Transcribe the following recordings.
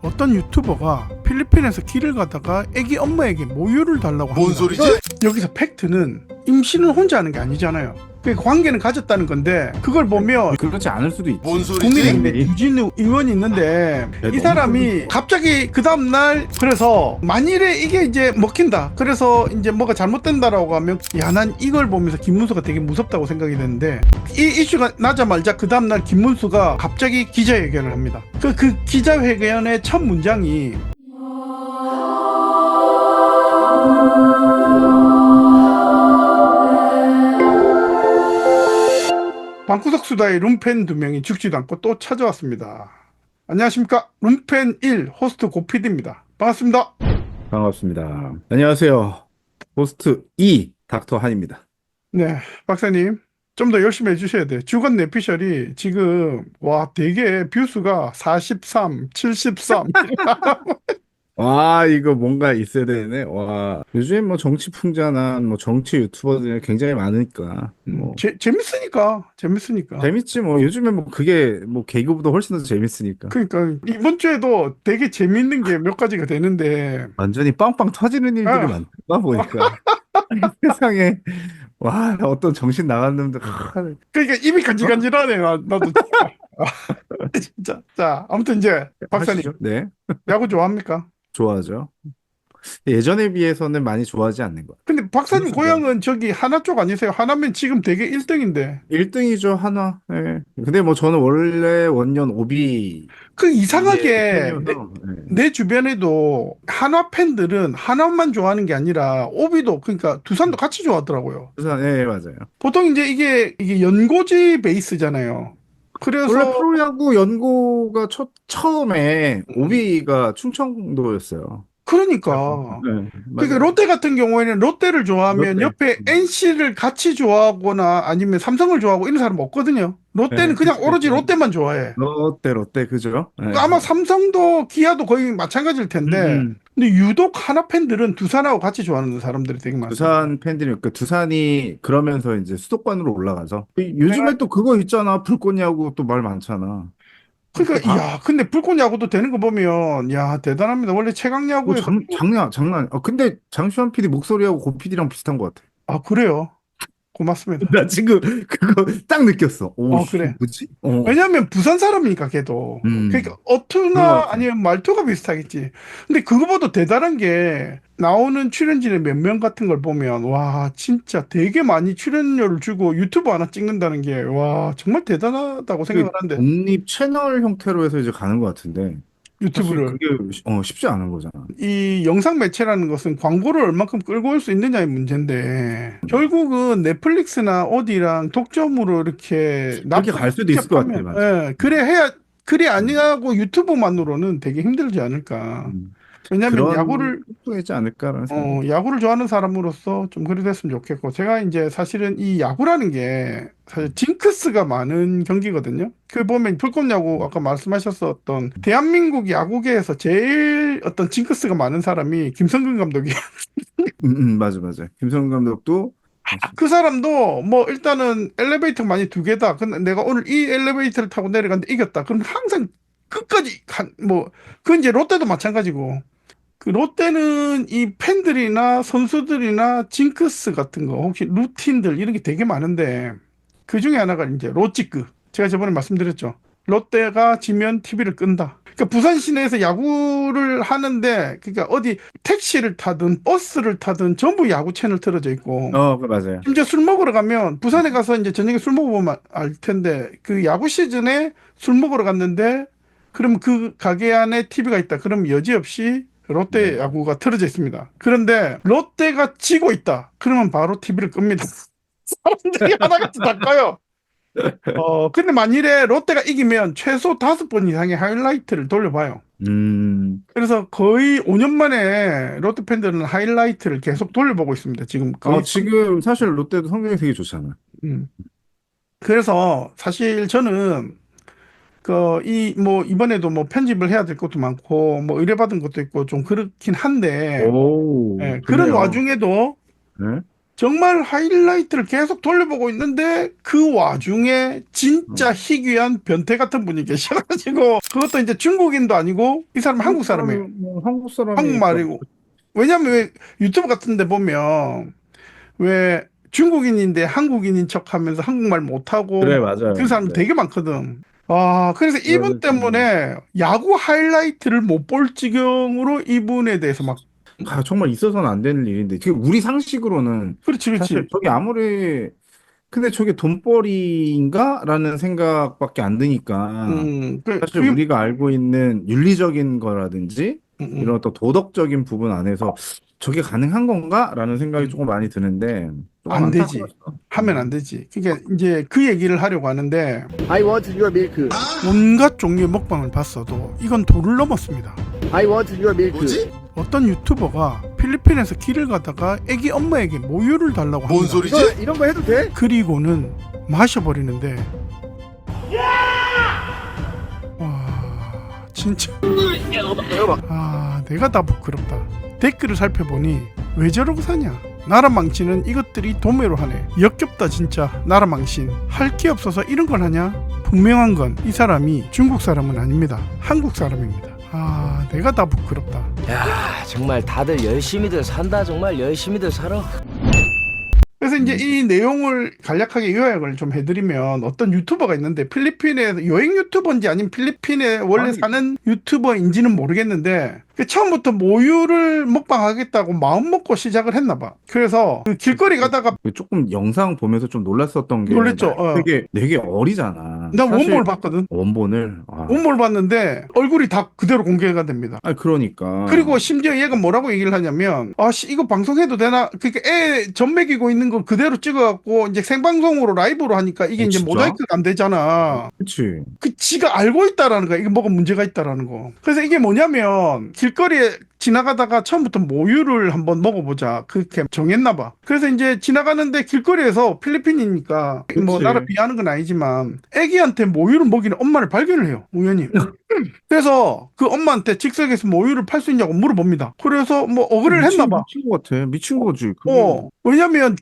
어떤 유튜버가 필리핀에서 길을 가다가 애기 엄마에게 모유를 달라고 합니다. 뭔 소리지? 여기서 팩트는 임신을 혼자 하는 게 아니잖아요. 그 관계는 가졌다는 건데 그걸 보면 그렇지 않을 수도 있지. 뭔 소리지? 국민의힘에 유진우 의원이 있는데 이 사람이 갑자기 그 다음날 그래서 만일에 이게 이제 먹힌다 그래서 이제 뭐가 잘못된다라고 하면 야 난 이걸 보면서 김문수가 되게 무섭다고 생각이 되는데 이 이슈가 나자마자 그 다음날 김문수가 갑자기 기자회견을 합니다. 그 기자회견의 첫 문장이 방구석 수다의 룸펜 두 명이 죽지도 않고 또 찾아왔습니다. 안녕하십니까. 룸펜 1 호스트 고피디입니다. 반갑습니다. 반갑습니다. 안녕하세요. 호스트 2 닥터 한입니다. 네, 박사님 좀 더 열심히 해주셔야 돼요. 주간 내피셜이 지금 와 되게 뷰수가 43, 73 와, 이거 뭔가 있어야 되네. 와, 요즘 뭐 정치 풍자나 뭐 정치 유튜버들이 굉장히 많으니까 뭐 재밌으니까 재밌지 뭐. 요즘에 뭐 그게 뭐 개그보다 훨씬 더 재밌으니까. 그러니까 이번 주에도 되게 재밌는 게 몇 가지가 되는데 완전히 빵빵 터지는 일들이 아. 많다 보니까 세상에 와, 어떤 정신 나간 놈들. 그러니까 입이 간질간질하네. 나도 진짜. 자, 아무튼 이제 박사님 하시죠. 네, 야구 좋아합니까? 좋아하죠. 예전에 비해서는 많이 좋아하지 않는 것 같아요. 근데 박사님 그렇습니다. 고향은 저기 하나 쪽 아니세요? 하나면 지금 되게 1등인데. 1등이죠, 하나. 예. 근데 뭐 저는 원래 원년 오비. 그 이상하게 팬이어서, 예. 내 주변에도 한화 팬들은 하나만 좋아하는 게 아니라 오비도 그러니까 두산도 같이 좋아하더라고요. 부산, 예, 맞아요. 보통 이제 이게 연고지 베이스잖아요. 원래 그래서 프로야구 연고가 처음에 오비가 충청도였어요. 그러니까 네, 그러니까 맞아요. 롯데 같은 경우에는 롯데를 좋아하면 롯데. 옆에 NC를 같이 좋아하거나 아니면 삼성을 좋아하고 이런 사람 없거든요. 롯데는 네, 그냥 그치, 오로지 그치. 롯데만 좋아해. 롯데, 그죠? 네. 아마 삼성도 기아도 거의 마찬가지일 텐데 음. 근데 유독 하나 팬들은 두산하고 같이 좋아하는 사람들이 되게 많습니다. 두산 팬들이, 그 두산이 그러면서 이제 수도권으로 올라가서. 요즘에 또 그거 있잖아. 불꽃야구 또 말 많잖아. 그러니까 다- 야 근데 불꽃 야구도 되는 거 보면 야 대단합니다. 원래 최강 뭐 야구에서 장난. 근데 장시환 PD 목소리하고 고 PD랑 비슷한 것 같아. 아 그래요? 고맙습니다. 나 지금 그거 딱 느꼈어. 오, 그래. 뭐지? 왜냐면 부산 사람이니까 걔도 그러니까 그런 것 어투나 같아. 아니면 말투가 비슷하겠지. 근데 그거보다 대단한 게 나오는 출연진의 몇 명 같은 걸 보면 와 진짜 되게 많이 출연료를 주고 유튜브 하나 찍는다는 게 와 정말 대단하다고 생각을 그 하는데 독립 채널 형태로 해서 이제 가는 것 같은데 사실 유튜브를 그게 쉽지 않은 거잖아. 이 영상 매체라는 것은 광고를 얼만큼 끌고 올 수 있느냐의 문제인데 결국은 넷플릭스나 어디랑 독점으로 이렇게 그렇게 갈 수도 있을 것 같아, 맞아. 그래 해야 그래 아니하고 유튜브만으로는 되게 힘들지 않을까. 음. 왜냐하면 그런 통이지 않을까라는 생각이. 야구를 좋아하는 사람으로서 좀 그래 됐으면 좋겠고 제가 이제 사실은 이 야구라는 게 사실 징크스가 많은 경기거든요. 그 보면 불꽃야구 아까 말씀하셨었던 대한민국 야구계에서 제일 어떤 징크스가 많은 사람이 김성근 감독이에요. 맞아. 김성근 감독도 그 사람도 뭐 일단은 엘리베이터 많이 두 개다. 근데 내가 오늘 이 엘리베이터를 타고 내려갔는데 이겼다. 그럼 항상 끝까지 그 이제 롯데도 마찬가지고. 그 롯데는 이 팬들이나 선수들이나 징크스 같은 거 혹시 루틴들 이런 게 되게 많은데 그 중에 하나가 이제 로찌크. 제가 저번에 말씀드렸죠. 롯데가 지면 TV를 끈다. 그러니까 부산 시내에서 야구를 하는데 그러니까 어디 택시를 타든 버스를 타든 전부 야구 채널 틀어져 있고 그 맞아요. 심지어 술 먹으러 가면 부산에 가서 이제 저녁에 술 먹어보면 알 텐데 그 야구 시즌에 술 먹으러 갔는데 그럼 그 가게 안에 TV가 있다. 그럼 여지없이 롯데 네. 야구가 틀어져 있습니다. 그런데 롯데가 지고 있다. 그러면 바로 TV를 끕니다. 사람들이 하나같이 다 꺼요. 근데 만일에 롯데가 이기면 최소 5번 이상의 하이라이트를 돌려봐요. 그래서 거의 5년 만에 롯데 팬들은 하이라이트를 계속 돌려보고 있습니다. 지금 거의 지금 사실 롯데도 성적이 되게 좋잖아. 음. 그래서 사실 저는 뭐 이번에도 뭐 편집을 해야 될 것도 많고 뭐 의뢰받은 것도 있고 좀 그렇긴 한데 오, 예, 그런 좋네요. 와중에도 네? 정말 하이라이트를 계속 돌려보고 있는데 그 와중에 진짜 희귀한 변태 같은 분이 계셔가지고 그것도 이제 중국인도 아니고 이 사람은 한국 사람이에요. 뭐 한국 사람이니까. 한국말이고. 왜냐면 왜 유튜브 같은 데 보면 왜 중국인인데 한국인인 척하면서 한국말 못하고 그래, 뭐 맞아요. 그 사람 네. 되게 많거든. 아, 그래서 이분 그거는 좀, 때문에 야구 하이라이트를 못 볼 지경으로 이분에 대해서 막 정말 있어서는 안 되는 일인데, 지금 우리 상식으로는 그렇지, 사실 그렇지. 저게 아무리, 근데 저게 돈벌이인가? 라는 생각밖에 안 드니까, 사실 그게, 우리가 알고 있는 윤리적인 거라든지, 음, 이런 음. 어떤 도덕적인 부분 안에서 저게 가능한 건가? 라는 생각이 음. 조금 많이 드는데, 조금 안 되지. 안타까웠어. 하면 안 되지. 그러니까 이제 그 얘기를 하려고 하는데 I want your milk. 온갖 종류의 먹방을 봤어도 이건 도를 넘었습니다. I want your milk. 어떤 유튜버가 필리핀에서 길을 가다가 애기 엄마에게 모유를 달라고 합니다. 이런 거 해도 돼? 그리고는 마셔버리는데 와 진짜 내가 다 부끄럽다. 댓글을 살펴보니 왜 저러고 사냐, 나라 망치는 이것들이 도매로 하네, 역겹다 진짜, 나라 망신, 할 게 없어서 이런 걸 하냐. 분명한 건 이 사람이 중국 사람은 아닙니다. 한국 사람입니다. 내가 다 부끄럽다. 야, 정말 다들 열심히들 산다. 정말 열심히들 살아. 그래서 이제 이 내용을 간략하게 요약을 좀 해드리면 어떤 유튜버가 있는데 필리핀에 여행 유튜버인지 아니면 필리핀에 원래 아니. 사는 유튜버인지는 모르겠는데 처음부터 모유를 먹방하겠다고 마음 먹고 시작을 했나 봐. 그래서 그 길거리 가다가 조금 영상 보면서 좀 놀랐었던 게, 놀랬죠. 되게 어리잖아. 나 사실 원본을 봤거든. 원본을. 원본을 봤는데 얼굴이 다 그대로 공개가 됩니다. 그러니까. 그리고 심지어 얘가 뭐라고 얘기를 하냐면 이거 방송해도 되나? 그러니까 애 젖 먹이고 있는 거 그대로 찍어갖고 이제 생방송으로 라이브로 하니까 이게 이제 진짜? 모자이크가 안 되잖아. 그치. 그 지가 알고 있다라는 거야. 이게 뭐가 문제가 있다라는 거. 그래서 이게 뭐냐면 길거리에 지나가다가 처음부터 모유를 한번 먹어보자 그렇게 정했나 봐. 그래서 이제 지나가는데 길거리에서 필리핀이니까 뭐 그치. 나라 비하는 건 아니지만 애기한테 모유를 먹이는 엄마를 발견을 해요. 우연히. 그래서 그 엄마한테 즉석에서 모유를 팔 수 있냐고 물어봅니다. 그래서 뭐 억울을 했나 봐. 미친 것 같아. 미친 거지. 그게. 왜냐면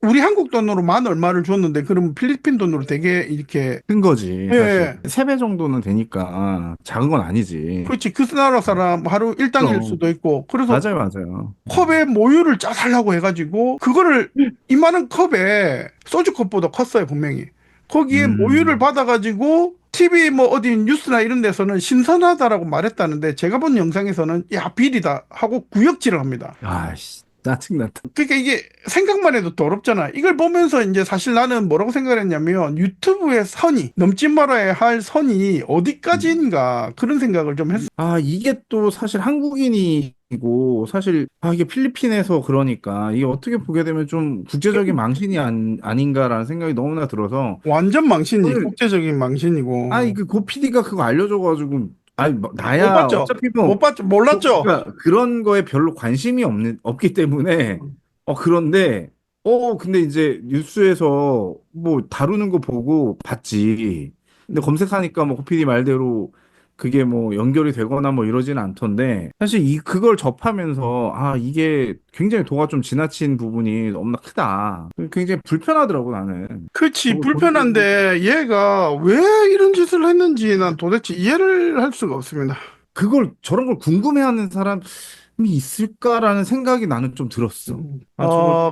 우리 한국 돈으로 만 얼마를 줬는데 그러면 필리핀 돈으로 되게 이렇게 큰 거지. 예. 사실. 3배 정도는 되니까 작은 건 아니지. 그렇지. 그 나라 사람 하루 일당일 그럼. 수도 있고. 그래서 맞아요, 맞아요. 컵에 모유를 짜달라고 해가지고 그거를 이만한 컵에 소주컵보다 컸어요 분명히. 거기에 모유를 받아가지고 TV 뭐 어디 뉴스나 이런 데서는 신선하다라고 말했다는데 제가 본 영상에서는 야 비리다 하고 구역질을 합니다. 아씨, 짜증났다. 그러니까 이게 생각만 해도 더럽잖아. 이걸 보면서 이제 사실 나는 뭐라고 생각을 했냐면 유튜브의 선이 넘지 말아야 할 선이 어디까지인가 그런 생각을 좀 했어. 이게 또 사실 한국인이고, 사실, 이게 필리핀에서 그러니까, 이게 어떻게 보게 되면 좀 국제적인 망신이 아닌가라는 생각이 너무나 들어서, 완전 망신이 오늘- 국제적인 망신이고. 고 PD가 그거 알려줘가지고, 뭐, 못 나야, 봤죠? 어차피 뭐, 못 봤죠? 몰랐죠? 그러니까 그런 거에 별로 관심이 없기 때문에, 그런데, 근데 이제 뉴스에서 뭐 다루는 거 보고 봤지. 근데 검색하니까 뭐 고피디 말대로 그게 뭐 연결이 되거나 뭐 이러지는 않던데, 사실 그걸 접하면서, 이게 굉장히 도가 좀 지나친 부분이 너무나 크다. 굉장히 불편하더라고, 나는. 그렇지, 불편한데 얘가 왜 이런 짓을 했는지 난 도대체 이해를 할 수가 없습니다. 저런 걸 궁금해하는 사람이 있을까라는 생각이 나는 좀 들었어.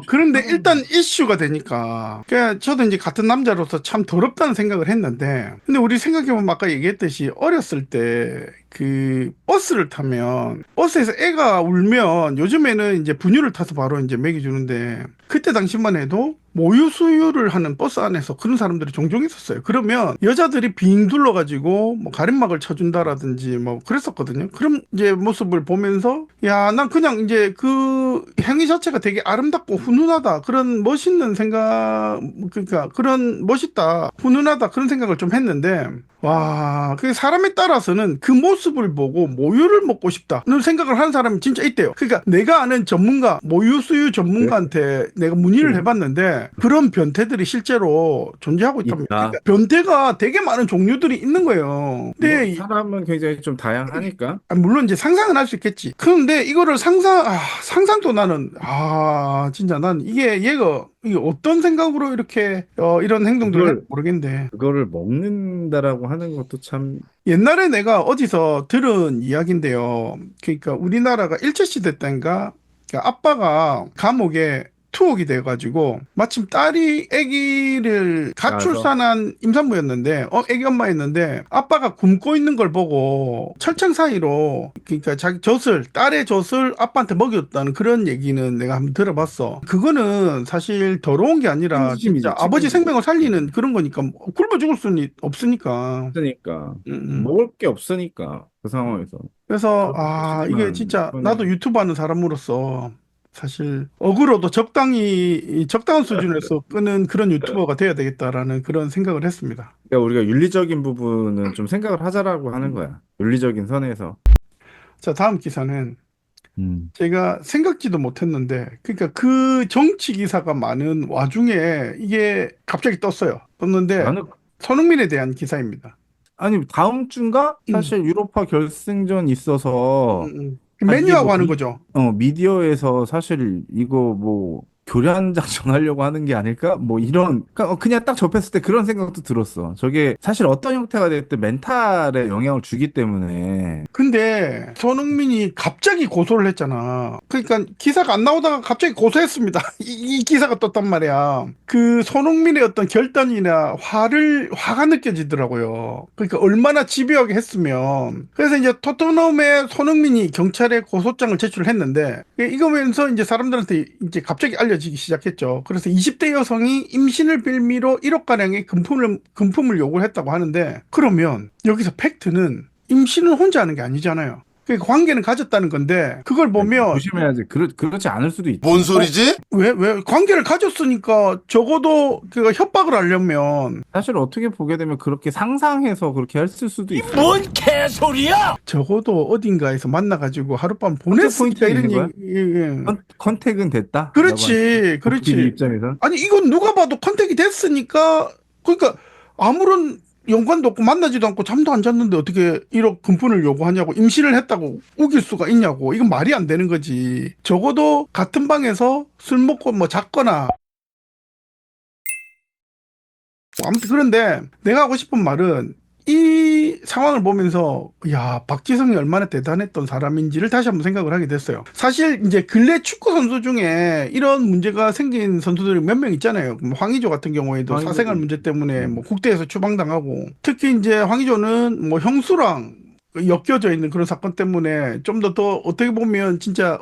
그런데 일단 이슈가 되니까. 그러니까 저도 이제 같은 남자로서 참 더럽다는 생각을 했는데, 근데 우리 생각해보면 아까 얘기했듯이 어렸을 때 그 버스를 타면 버스에서 애가 울면 요즘에는 이제 분유를 타서 바로 이제 먹여주는데 그때 당시만 해도 모유 수유를 하는 버스 안에서 그런 사람들이 종종 있었어요. 그러면 여자들이 빙 둘러가지고 뭐 가림막을 쳐준다라든지 뭐 그랬었거든요. 그럼 이제 모습을 보면서 야, 난 그냥 이제 그 행위 자체가 되게 아름답고 훈훈하다. 그런 멋있는 생각, 그러니까 그런 멋있다, 훈훈하다 그런 생각을 좀 했는데 와, 그 사람에 따라서는 그 모습을 보고 모유를 먹고 싶다는 생각을 하는 사람이 진짜 있대요. 그러니까 내가 아는 전문가, 모유 수유 전문가한테 내가 문의를 해봤는데 그런데 그런 변태들이 실제로 존재하고 있다면 있다. 그러니까 변태가 되게 많은 종류들이 있는 거예요. 근데 뭐 사람은 굉장히 좀 다양하니까. 물론 이제 상상은 할 수 있겠지. 그런데 이거를 상상도 나는, 진짜 난 얘가, 이게 어떤 생각으로 이렇게, 이런 행동들을 그걸- 했는지 모르겠는데. 그거를 먹는다라고 하는 것도 참 옛날에 내가 어디서 들은 이야기인데요. 그러니까 우리나라가 일제시대 때인가, 그러니까 아빠가 감옥에 투옥이 돼가지고 마침 딸이 아기를 갓 낳아서. 출산한 임산부였는데 아기 엄마였는데 아빠가 굶고 있는 걸 보고 철창 사이로 그러니까 자기 젖을 딸의 젖을 아빠한테 먹였다는 그런 얘기는 내가 한번 들어봤어. 그거는 사실 더러운 게 아니라 책임심이지, 진짜 아버지 책임심. 생명을 살리는 그런 거니까 굶어 죽을 수는 없으니까. 없으니까 음. 먹을 게 없으니까 그 상황에서. 그래서 그렇게 이게 하시지만 진짜 그거는- 나도 유튜브 하는 사람으로서 사실 어그로도 적당히 적당한 수준에서 끄는 그런 유튜버가 돼야 되겠다라는 그런 생각을 했습니다. 그러니까 우리가 윤리적인 부분은 좀 생각을 하자라고 하는 거야. 윤리적인 선에서. 자, 다음 기사는 음. 제가 생각지도 못했는데 그러니까 그 정치 기사가 많은 와중에 이게 갑자기 떴는데 나는 손흥민에 대한 기사입니다. 아니 다음 주인가 사실 유로파 결승전 있어서 메뉴하고 뭐 하는 거죠. 미디어에서 사실 이거 뭐 교련장 정하려고 하는 게 아닐까? 뭐 이런 그러니까 그냥 딱 접했을 때 그런 생각도 들었어. 저게 사실 어떤 형태가 됐든 멘탈에 영향을 주기 때문에 근데 손흥민이 갑자기 고소를 했잖아. 그러니까 기사가 안 나오다가 갑자기 고소했습니다. 이 기사가 떴단 말이야. 그 손흥민의 어떤 결단이나 화가 느껴지더라고요. 그러니까 얼마나 집요하게 했으면. 그래서 이제 토트넘의 손흥민이 경찰에 고소장을 제출했는데 이거면서 이제 사람들한테 이제 갑자기 알려지기 시작했죠. 그래서 20대 여성이 임신을 빌미로 1억가량의 금품을 요구를 했다고 하는데 그러면 여기서 팩트는 임신을 혼자 하는 게 아니잖아요. 그 관계는 가졌다는 건데 그걸 보면 조심해야지. 그렇지 않을 수도 있지. 뭔 소리지? 왜 관계를 가졌으니까 적어도 그 협박을 하려면 사실 어떻게 보게 되면 그렇게 상상해서 그렇게 했을 수도 있어. 뭔 개소리야! 적어도 어딘가에서 만나가지고 하룻밤 보냈으니까 포인트 이런 있는 얘기. 컨택은 됐다. 그렇지, PD 그렇지. 입장에서. 아니 이건 누가 봐도 컨택이 됐으니까 그러니까 아무런 연관도 없고 만나지도 않고 잠도 안 잤는데 어떻게 1억 금품을 요구하냐고 임신을 했다고 우길 수가 있냐고 이건 말이 안 되는 거지. 적어도 같은 방에서 술 먹고 뭐 잤거나 아무튼 그런데 내가 하고 싶은 말은 이 상황을 보면서 야 박지성이 얼마나 대단했던 사람인지를 다시 한번 생각을 하게 됐어요. 사실 이제 근래 축구 선수 중에 이런 문제가 생긴 선수들이 몇 명 있잖아요. 황의조 같은 경우에도 황의조. 사생활 문제 때문에 뭐 국대에서 추방당하고 특히 이제 황의조는 뭐 형수랑 엮여져 있는 그런 사건 때문에 좀 더 어떻게 보면 진짜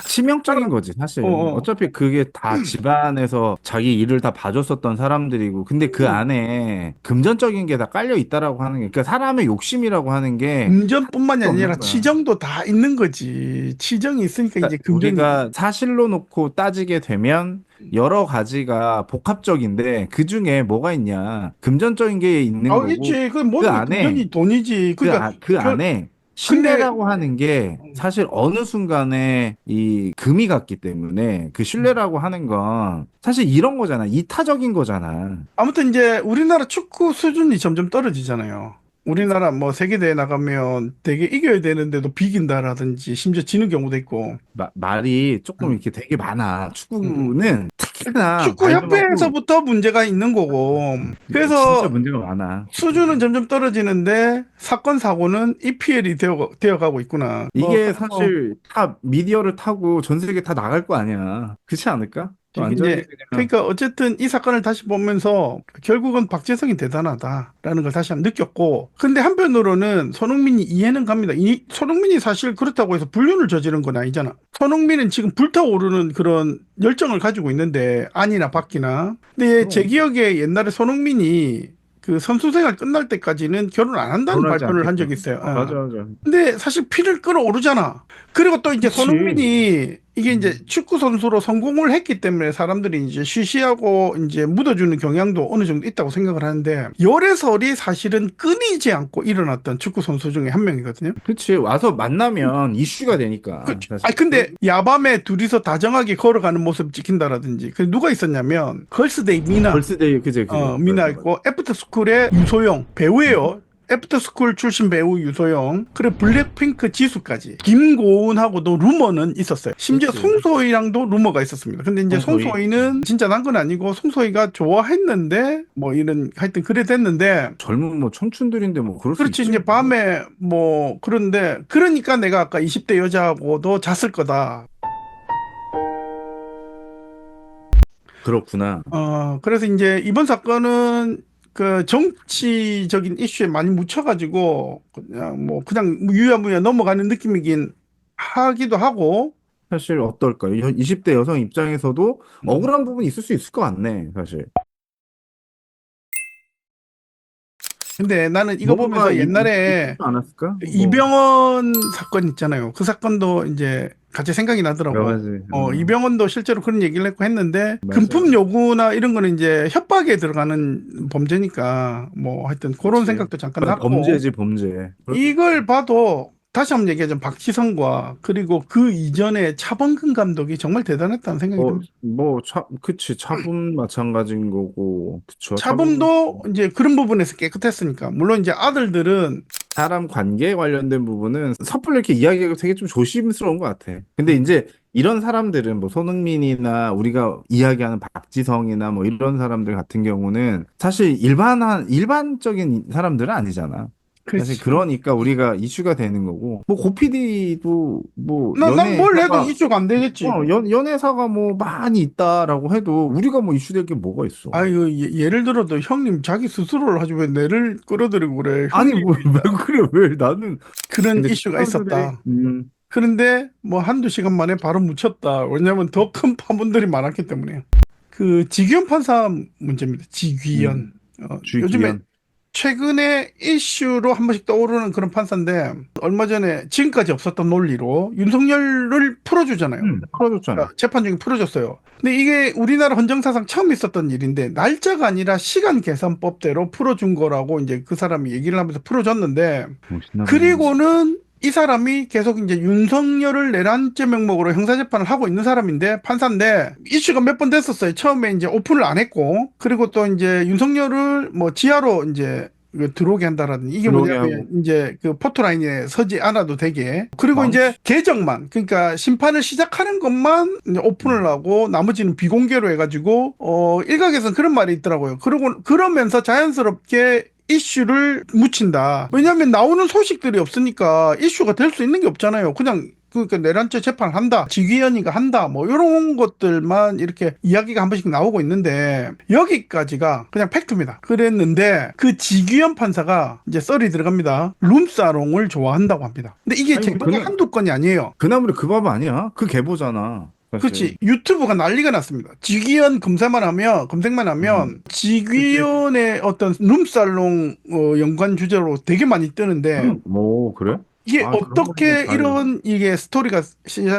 치명적인 거지 사실. 어차피 그게 다 집안에서 자기 일을 다 봐줬었던 사람들이고 근데 그 안에 금전적인 게 다 깔려 있다라고 하는 게 그러니까 사람의 욕심이라고 하는 게 금전뿐만이 아니라 없는 거야. 치정도 다 있는 거지. 치정이 있으니까 이제 금전이 우리가 사실로 놓고 따지게 되면 여러 가지가 복합적인데 그 중에 뭐가 있냐 금전적인 게 있는 거고 있지. 그 모든 게 안에 금전이 돈이지. 그러니까 그 안에 신뢰라고 하는 게 음. 사실 어느 순간에 이 금이 갔기 때문에 그 신뢰라고 하는 건 사실 이런 거잖아. 이타적인 거잖아. 아무튼 이제 우리나라 축구 수준이 점점 떨어지잖아요. 우리나라 뭐 세계대회 나가면 되게 이겨야 되는데도 비긴다라든지 심지어 지는 경우도 있고. 말이 조금 이렇게 되게 많아. 축구는 특히나 축구협회에서부터 문제가 있는 거고. 진짜 그래서 문제가 많아. 수준은 점점 떨어지는데 사건 사고는 EPL이 되어가고 있구나. 이게 사실 다 미디어를 타고 전 세계 다 나갈 거 아니야. 그렇지 않을까? 또 완전히 이제 그냥 그러니까 어쨌든 이 사건을 다시 보면서 결국은 박재성이 대단하다라는 걸 다시 한번 느꼈고 근데 한편으로는 손흥민이 이해는 갑니다. 손흥민이 사실 그렇다고 해서 불륜을 저지른 건 아니잖아. 손흥민은 지금 불타오르는 그런 열정을 가지고 있는데 아니나 밖이나 근데 제 기억에 옛날에 손흥민이 그 선수 생활 끝날 때까지는 결혼 안 한다는 결혼하지 발표를 한 않겠죠. 적이 있어요. 맞아. 근데 사실 피를 끓어오르잖아. 그리고 또 이제 그치. 손흥민이 이게 이제 축구 선수로 성공을 했기 때문에 사람들이 이제 쉬쉬하고 이제 묻어주는 경향도 어느 정도 있다고 생각을 하는데 열애설이 사실은 끊이지 않고 일어났던 축구 선수 중에 한 명이거든요. 그치. 와서 만나면 이슈가 되니까. 사실. 아니 근데 야밤에 둘이서 다정하게 걸어가는 모습 찍힌다라든지 그 누가 있었냐면 걸스데이 미나 벌스데이, 그제. 미나 있고 애프터스쿨의 유소영 배우예요. 애프터스쿨 출신 배우 유소영 그리고 블랙핑크 지수까지 김고은하고도 루머는 있었어요. 심지어 그치. 송소희랑도 루머가 있었습니다. 근데 이제 송소희. 송소희는 진짜 난 건 아니고 송소희가 좋아했는데 뭐 이런 하여튼 그래 됐는데 젊은 뭐 청춘들인데 뭐 그럴 수 그렇지 있지. 이제 밤에 뭐 그런데 그러니까 내가 아까 20대 여자하고도 잤을 거다. 그렇구나. 그래서 이제 이번 사건은 그 정치적인 이슈에 많이 묻혀가지고 그냥 유야무야 넘어가는 느낌이긴 하기도 하고. 사실 어떨까요? 20대 여성 입장에서도 억울한 부분이 있을 수 있을 것 같네, 사실. 근데 나는 이거 뭔가 보면서 옛날에 있지 않았을까? 뭐. 이병헌 사건 있잖아요. 그 사건도 이제 같이 생각이 나더라고. 여러 가지. 이병헌도 실제로 그런 얘기를 했고 했는데 맞아요. 금품 요구나 이런 거는 이제 협박에 들어가는 범죄니까 뭐 하여튼 그런 그치. 생각도 잠깐 났고. 범죄지, 범죄. 이걸 봐도 다시 한번 얘기하자면 박지성과 그리고 그 이전에 차범근 감독이 정말 대단했다는 생각이 듭니다. 그치. 차붐 마찬가지인 거고, 그쵸. 차범도 이제 그런 부분에서 깨끗했으니까. 물론 이제 아들들은 사람 관계에 관련된 부분은 섣불리 이렇게 이야기하기 되게 좀 조심스러운 것 같아. 근데 이제 이런 사람들은 뭐 손흥민이나 우리가 이야기하는 박지성이나 뭐 이런 사람들 같은 경우는 사실 일반적인 사람들은 아니잖아. 사실 그러니까 우리가 이슈가 되는 거고. 뭐 고PD도 뭐 난 뭘 해도 연예사가 이슈가 안 되겠지. 연예사가 뭐 많이 있다라고 해도 우리가 뭐 이슈될 게 뭐가 있어. 아유 예를 들어도 형님 자기 스스로를 하지 왜 내를 끌어들이고 그래. 아니 형님 뭐 왜 그래 왜 나는 그런 근데 이슈가 있었다. 음. 그런데 뭐 한두 시간 만에 바로 묻혔다. 왜냐면 더 큰 파문들이 많았기 때문에요. 그 지귀현 판사 문제입니다. 지귀현. 주기현. 요즘에 최근에 이슈로 한 번씩 떠오르는 그런 판사인데 얼마 전에 지금까지 없었던 논리로 윤석열을 풀어주잖아요. 풀어줬잖아. 그러니까 재판 중에 풀어줬어요. 근데 이게 우리나라 헌정사상 처음 있었던 일인데 날짜가 아니라 시간 계산법대로 풀어준 거라고 이제 그 사람이 얘기를 하면서 풀어줬는데 그리고는 이 사람이 계속 이제 윤석열을 내란죄 명목으로 형사재판을 하고 있는 사람인데 판사인데 이슈가 몇 번 됐었어요. 처음에 이제 오픈을 안 했고 그리고 또 이제 윤석열을 뭐 지하로 이제 들어오게 한다라든지 이게 들어오게 뭐냐면 하고. 이제 그 포토라인에 서지 않아도 되게 그리고 이제 계정만 그러니까 심판을 시작하는 것만 이제 오픈을 하고 나머지는 비공개로 해가지고 일각에서는 그런 말이 있더라고요. 그러고 그러면서 자연스럽게 이슈를 묻힌다. 왜냐하면 나오는 소식들이 없으니까 이슈가 될 수 있는 게 없잖아요. 그냥 그러니까 내란죄 재판을 한다. 지귀현이가 한다. 뭐 이런 것들만 이렇게 이야기가 한 번씩 나오고 있는데 여기까지가 그냥 팩트입니다. 그랬는데 그 지귀현 판사가 이제 썰이 들어갑니다. 룸사롱을 좋아한다고 합니다. 근데 이게 아니, 제목이 한두 건이 아니에요. 그나물이 그 밥 아니야? 그 계보잖아. 사실. 그렇지. 유튜브가 난리가 났습니다. 지귀현 검색만 하면 지귀현의 어떤 룸살롱 연관 주제로 되게 많이 뜨는데 뭐 그래? 이게 그런 어떻게 거는 이런 이게 스토리가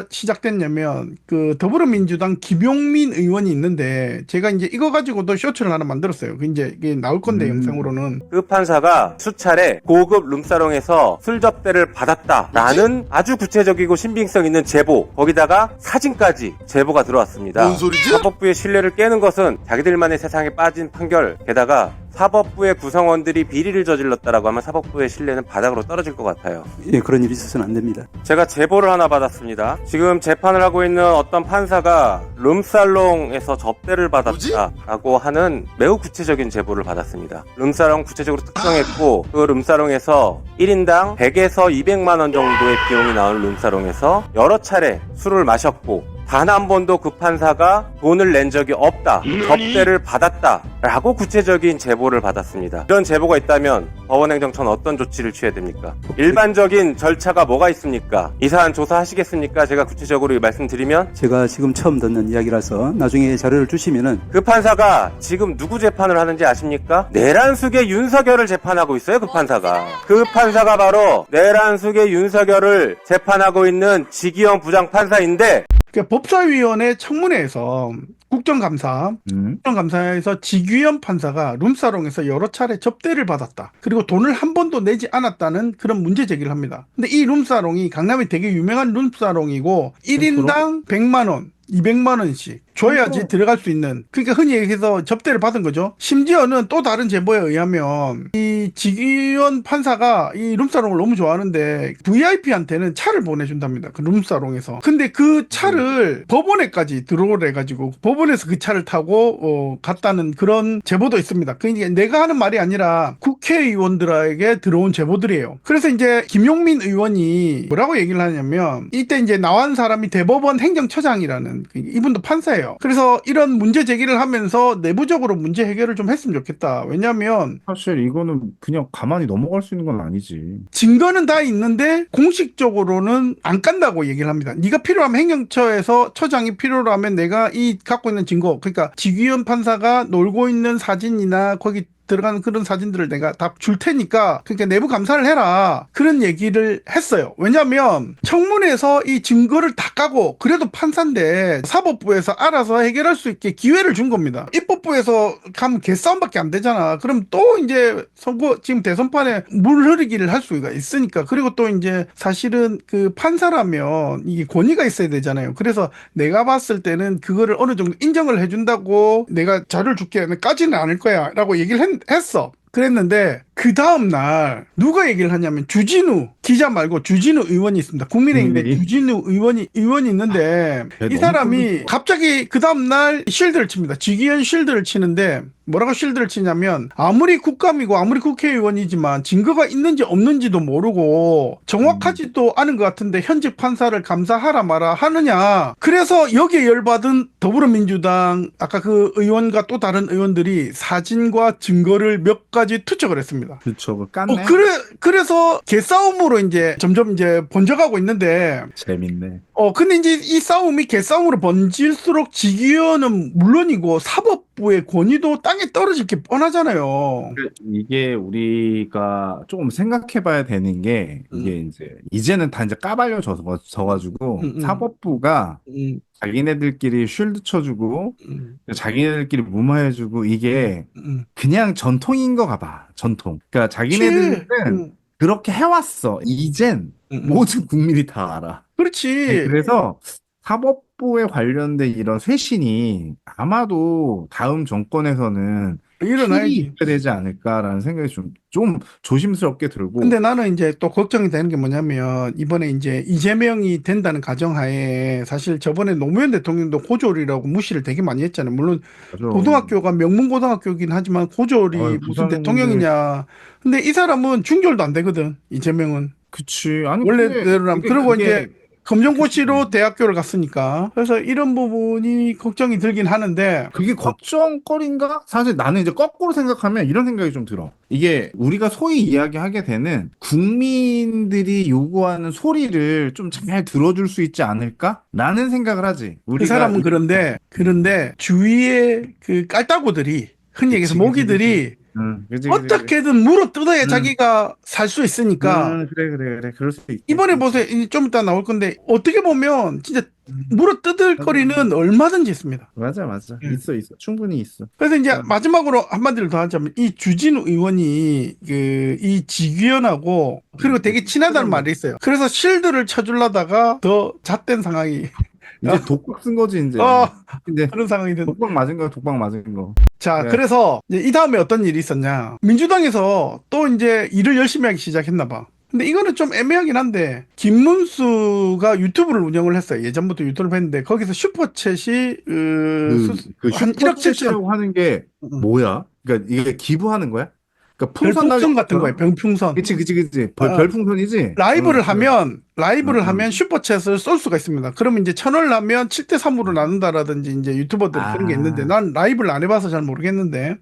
시작됐냐면 그 더불어민주당 김용민 의원이 있는데 제가 이제 이거 가지고도 쇼츠를 하나 만들었어요. 그 이제 이게 나올 건데 영상으로는 그 판사가 수차례 고급 룸사롱에서 술 접대를 받았다라는 아주 구체적이고 신빙성 있는 제보, 거기다가 사진까지 제보가 들어왔습니다. 뭔 소리지? 사법부의 신뢰를 깨는 것은 자기들만의 세상에 빠진 판결, 게다가 사법부의 구성원들이 비리를 저질렀다라고 하면 사법부의 신뢰는 바닥으로 떨어질 것 같아요. 예, 그런 일이 있어서는 안 됩니다. 제가 제보를 하나 받았습니다. 지금 재판을 하고 있는 어떤 판사가 룸살롱에서 접대를 받았다라고 하는 매우 구체적인 제보를 받았습니다. 룸살롱 구체적으로 특정했고 그 룸살롱에서 1인당 100에서 200만 원 정도의 비용이 나오는 룸살롱에서 여러 차례 술을 마셨고 단 한 번도 그 판사가 돈을 낸 적이 없다, 접대를 받았다 라고 구체적인 제보를 받았습니다. 이런 제보가 있다면 법원행정처는 어떤 조치를 취해야 됩니까? 일반적인 절차가 뭐가 있습니까? 이 사안 조사하시겠습니까? 제가 구체적으로 말씀드리면 제가 지금 처음 듣는 이야기라서 나중에 자료를 주시면은 그 판사가 지금 누구 재판을 하는지 아십니까? 내란숙의 윤석열을 재판하고 있어요. 그 판사가. 그 판사가 바로 내란숙의 윤석열을 재판하고 있는 지기현 부장판사인데 그러니까 법사위원회 청문회에서 국정감사에서 지규현 판사가 룸사롱에서 여러 차례 접대를 받았다. 그리고 돈을 한 번도 내지 않았다는 그런 문제 제기를 합니다. 근데 이 룸사롱이 강남에 되게 유명한 룸사롱이고 1인당 100만 원, 200만 원씩 줘야지 들어갈 수 있는, 그러니까 흔히 얘기해서 접대를 받은 거죠. 심지어는 또 다른 제보에 의하면 이 지기현 판사가 이 룸사롱을 너무 좋아하는데 VIP한테는 차를 보내준답니다. 그 룸사롱에서. 근데 그 차를 법원에까지 들어오래 가지고 법원에서 그 차를 타고 갔다는 그런 제보도 있습니다. 그러니까 내가 하는 말이 아니라 국회의원들에게 들어온 제보들이에요. 그래서 이제 김용민 의원이 뭐라고 얘기를 하냐면, 이때 이제 나온 사람이 대법원 행정처장이라는, 이분도 판사예요. 그래서 이런 문제 제기를 하면서 내부적으로 문제 해결을 좀 했으면 좋겠다. 왜냐하면 사실 이거는 그냥 가만히 넘어갈 수 있는 건 아니지. 증거는 다 있는데 공식적으로는 안 깐다고 얘기를 합니다. 네가 필요하면 행정처에서 처장이 필요하면 내가 이 갖고 있는 증거, 그러니까 지규현 판사가 놀고 있는 사진이나 거기 들어가는 그런 사진들을 내가 다 줄 테니까 그러니까 내부 감사를 해라, 그런 얘기를 했어요. 왜냐하면 청문회에서 이 증거를 다 까고, 그래도 판사인데 사법부에서 알아서 해결할 수 있게 기회를 준 겁니다. 입법부에서 가면 개싸움밖에 안 되잖아. 그럼 또 이제 선거 지금 대선판에 물 흐르기를 할 수가 있으니까. 그리고 또 이제 사실은 그 판사라면 이게 권위가 있어야 되잖아요. 그래서 내가 봤을 때는 그거를 어느 정도 인정을 해준다고 내가 자료를 줄게, 까지는 않을 거야 라고 얘기를 했어. 그랬는데 그 다음날 누가 얘기를 하냐면, 주진우 기자 말고 주진우 의원이 있습니다. 국민의힘에 주진우 의원이 있는데 이 사람이 갑자기 그 다음날 쉴드를 칩니다. 지기현 쉴드를 치는데, 뭐라고 쉴드를 치냐면, 아무리 국감이고 아무리 국회의원이지만 증거가 있는지 없는지도 모르고 정확하지도 않은 것 같은데 현직 판사를 감사하라 마라 하느냐. 그래서 여기에 열받은 더불어민주당 아까 그 의원과 또 다른 의원들이 사진과 증거를 몇 가지 투척을 했습니다. 그쵸, 그 깠네. 그래서 개싸움으로 이제 점점 이제 번져가고 있는데, 재밌네. 근데 이제 이 싸움이 개싸움으로 번질수록 지기현은 물론이고 사법부의 권위도 땅에 떨어질 게 뻔하잖아요. 이게 우리가 조금 생각해 봐야 되는 게, 이게 이제는 다 이제 까발려져가지고, 사법부가 자기네들끼리 쉴드 쳐주고, 자기네들끼리 무마해주고, 이게 그냥 전통인 거 가봐. 전통. 그러니까 자기네들은 그렇게 해왔어. 이젠 모든 국민이 다 알아. 그렇지. 네, 그래서 사법부에 관련된 이런 쇄신이 아마도 다음 정권에서는 일어나야지. 필히 있어야 되지 않을까라는 생각이 좀 조심스럽게 들고. 근데 나는 이제 또 걱정이 되는 게 뭐냐면, 이번에 이제 이재명이 된다는 가정하에 사실 저번에 노무현 대통령도 고졸이라고 무시를 되게 많이 했잖아요. 물론 맞아. 고등학교가 명문고등학교긴 하지만 고졸이 아유, 무슨 부산은 대통령이냐. 근데 이 사람은 중졸도 안 되거든, 이재명은. 그치. 아니, 원래대로라면. 그리고 그게 이제 검정고시로 대학교를 갔으니까. 그래서 이런 부분이 걱정이 들긴 하는데, 그게 걱정거리인가? 사실 나는 이제 거꾸로 생각하면 이런 생각이 좀 들어. 이게 우리가 소위 이야기하게 되는 국민들이 요구하는 소리를 좀 잘 들어줄 수 있지 않을까? 라는 생각을 하지. 그 사람은 그런데 주위의 그 깔따구들이, 흔히 얘기해서 모기들이 그치. 어떻게든 물어 뜯어야 자기가 살 수 있으니까. 그래. 그럴 수 있지. 이번에 보세요. 좀 이따 나올 건데, 어떻게 보면 진짜 물어 뜯을 거리는 얼마든지 있습니다. 맞아. 있어. 충분히 있어. 그래서 이제 마지막으로 한마디를 더 하자면, 이 주진우 의원이 이 지규현하고 그리고 되게 친하다는 말이 있어요. 그래서 실드를 쳐주려다가 더 잣된 상황이 이제 독박 쓴 거지, 이제. 이제 그런 상황이 된. 독박 맞은 거. 자, 네. 그래서 이제 이 다음에 어떤 일이 있었냐. 민주당에서 또 이제 일을 열심히 하기 시작했나 봐. 근데 이거는 좀 애매하긴 한데, 김문수가 유튜브를 운영을 했어요. 예전부터 유튜브를 했는데 거기서 슈퍼챗이 그 한 1억 7천 슈퍼챗이라고 하는 게 뭐야? 그러니까 이게 기부하는 거야? 그러니까 별풍선 같은 거예요. 별풍선. 그치. 별풍선이지? 라이브를 하면 슈퍼챗을 쏠 수가 있습니다. 그러면 이제 1,000원을 하면 7대3으로 나눈다라든지 이제 유튜버들 그런 게 있는데, 난 라이브를 안 해봐서 잘 모르겠는데,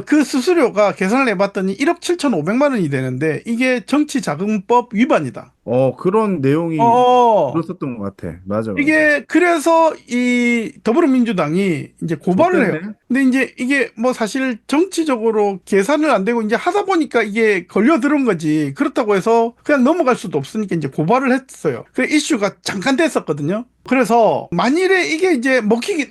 그 수수료가 계산을 해봤더니 1억 7,500만 원이 되는데, 이게 정치자금법 위반이다. 그런 내용이 어, 들었었던 것 같아. 맞아, 맞아. 이게 그래서 이 더불어민주당이 이제 고발을 해요. 좋겠네. 근데 이제 이게 뭐 사실 정치적으로 계산을 안 되고 이제 하다 보니까 이게 걸려들은 거지. 그렇다고 해서 그냥 넘어갈 수도 없으니까 이제 고발을 했어요. 그 이슈가 잠깐 됐었거든요. 그래서 만일에 이게 이제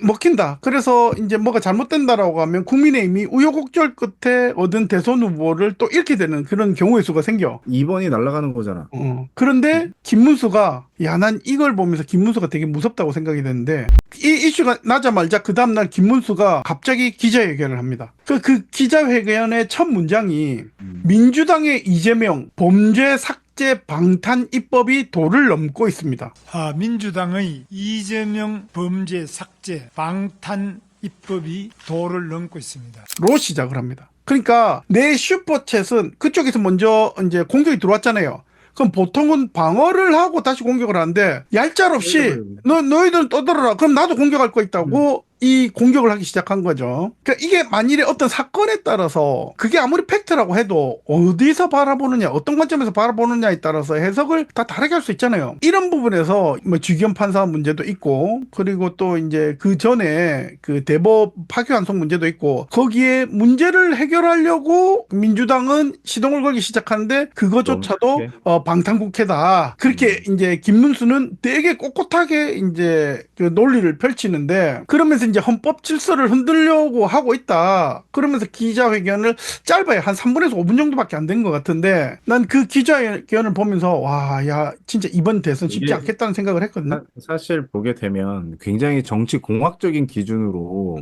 먹힌다. 그래서 이제 뭐가 잘못된다라고 하면 국민의힘이 우여곡절 끝에 얻은 대선 후보를 또 잃게 되는 그런 경우의 수가 생겨. 2번이 날아가는 거잖아. 그런데 김문수가 난 이걸 보면서 김문수가 되게 무섭다고 생각이 됐는데 이 이슈가 나자마자 그 다음날 김문수가 갑자기 기자회견을 합니다. 그 기자회견의 첫 문장이 민주당의 이재명 범죄 삭제 방탄 입법이 도를 넘고 있습니다. 민주당의 이재명 범죄 삭제 방탄 입법이 도를 넘고 있습니다. 로 시작을 합니다. 그러니까 내 슈퍼챗은 그쪽에서 먼저 이제 공격이 들어왔잖아요. 그럼 보통은 방어를 하고 다시 공격을 하는데 얄짤없이 너희들은 떠들어라. 그럼 나도 공격할 거 있다고 이 공격을 하기 시작한 거죠. 그러니까 이게 만일에 어떤 사건에 따라서 그게 아무리 팩트라고 해도 어디서 바라보느냐, 어떤 관점에서 바라보느냐에 따라서 해석을 다 다르게 할 수 있잖아요. 이런 부분에서 뭐 주기현 판사 문제도 있고, 그리고 또 이제 그 전에 그 대법 파기환송 문제도 있고, 거기에 문제를 해결하려고 민주당은 시동을 걸기 시작하는데 그거조차도 방탄국회다. 그렇게 이제 김문수는 되게 꼿꼿하게 이제 그 논리를 펼치는데 그러면서 이제 헌법 질서를 흔들려고 하고 있다. 그러면서 기자회견을 짧아야 한 3분에서 5분 정도밖에 안 된 것 같은데 난 그 기자회견을 보면서 와, 야, 진짜 이번 대선 쉽지 이게 않겠다는 생각을 했거든요. 사실 보게 되면 굉장히 정치 공학적인 기준으로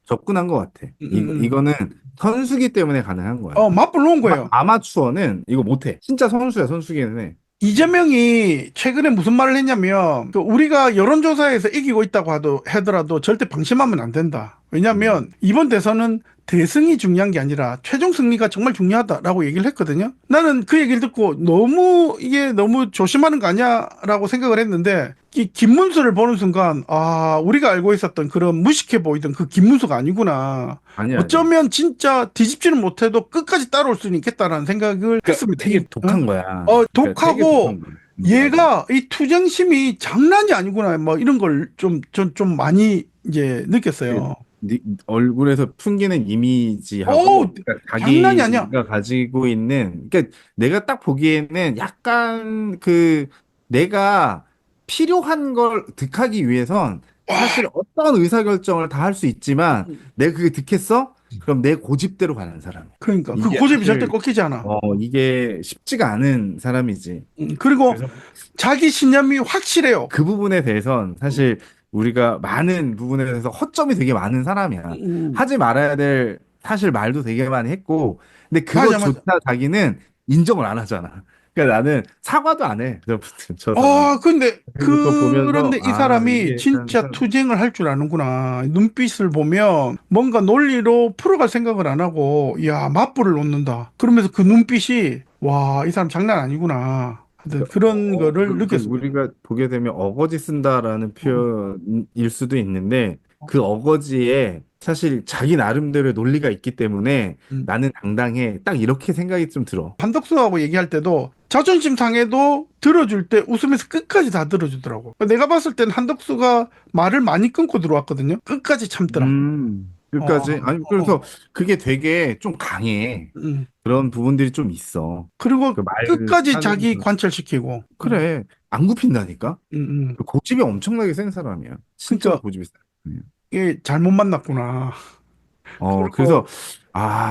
접근한 것 같아. 이거는 선수기 때문에 가능한 거야. 맞불 놓은 거예요. 아마추어는 이거 못해. 진짜 선수야, 선수기는 해. 이재명이 최근에 무슨 말을 했냐면 우리가 여론조사에서 이기고 있다고 하더라도 절대 방심하면 안 된다. 왜냐하면 이번 대선은 대승이 중요한 게 아니라 최종 승리가 정말 중요하다라고 얘기를 했거든요. 나는 그 얘기를 듣고 이게 너무 조심하는 거 아니야라고 생각을 했는데 이 김문수를 보는 순간 우리가 알고 있었던 그런 무식해 보이던 그 김문수가 아니구나. 아니야. 어쩌면 진짜 뒤집지는 못해도 끝까지 따라올 수는 있겠다라는 생각을 했습니다. 되게 독한 거야. 독하고 되게 독한 거야. 얘가 이 투쟁심이 장난이 아니구나. 뭐 이런 걸 좀 많이 이제 느꼈어요. 얼굴에서 풍기는 이미지하고 그러니까 장난이 아니야. 자기가 가지고 있는 그러니까 내가 딱 보기에는 약간 내가 필요한 걸 득하기 위해선 사실 어떤 의사결정을 다 할 수 있지만 내가 그게 득했어? 그럼 내 고집대로 가는 사람. 그러니까 그 이게 고집이 사실 절대 꺾이지 않아. 이게 쉽지가 않은 사람이지. 그리고 그래서 자기 신념이 확실해요. 그 부분에 대해선 사실 우리가 많은 부분에 대해서 허점이 되게 많은 사람이야. 하지 말아야 될 사실 말도 되게 많이 했고, 근데 맞아. 그것조차 자기는 인정을 안 하잖아. 그러니까 나는 사과도 안 해. 저 사람. 근데 그거 보면서, 그런데 이 사람이 이게 진짜 참- 투쟁을 할 줄 아는구나. 눈빛을 보면 뭔가 논리로 풀어갈 생각을 안 하고, 야, 맞불을 놓는다. 그러면서 그 눈빛이, 와, 이 사람 장난 아니구나. 하여튼 그런 거를 느꼈습니다. 우리가 보게 되면 어거지 쓴다라는 표현일 수도 있는데 그 어거지에 사실 자기 나름대로의 논리가 있기 때문에 나는 당당해. 딱 이렇게 생각이 좀 들어. 한덕수하고 얘기할 때도 자존심 상해도 들어줄 때 웃으면서 끝까지 다 들어주더라고. 내가 봤을 때는 한덕수가 말을 많이 끊고 들어왔거든요. 끝까지 참더라. 끝까지. 아니, 그래서 그게 되게 좀 강해. 그런 부분들이 좀 있어. 그리고 그 말 끝까지 하는 자기 거. 관철시키고. 그래. 안 굽힌다니까? 음. 고집이 엄청나게 센 사람이야. 진짜 그러니까 고집이 센 사람이야. 이게 잘못 만났구나. 그래서,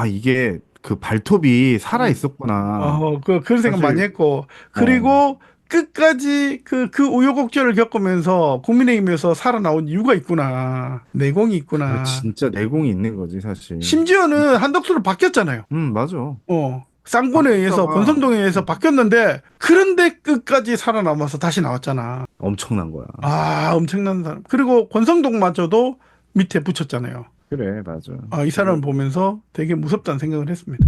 이게 그 발톱이 살아 있었구나. 그런 생각 사실- 많이 했고. 그리고 끝까지 그 우여곡절을 겪으면서 국민의힘에서 살아나온 이유가 있구나. 내공이 있구나. 진짜 내공이 있는 거지, 사실. 심지어는 한덕수로 바뀌었잖아요. 맞아. 쌍권에 의해서 바뀌었다가- 권성동에 의해서 바뀌었는데 그런데 끝까지 살아남아서 다시 나왔잖아. 엄청난 거야. 엄청난 사람. 그리고 권성동마저도 밑에 붙였잖아요. 그래, 맞아. 이 사람을 보면서 되게 무섭다는 생각을 했습니다.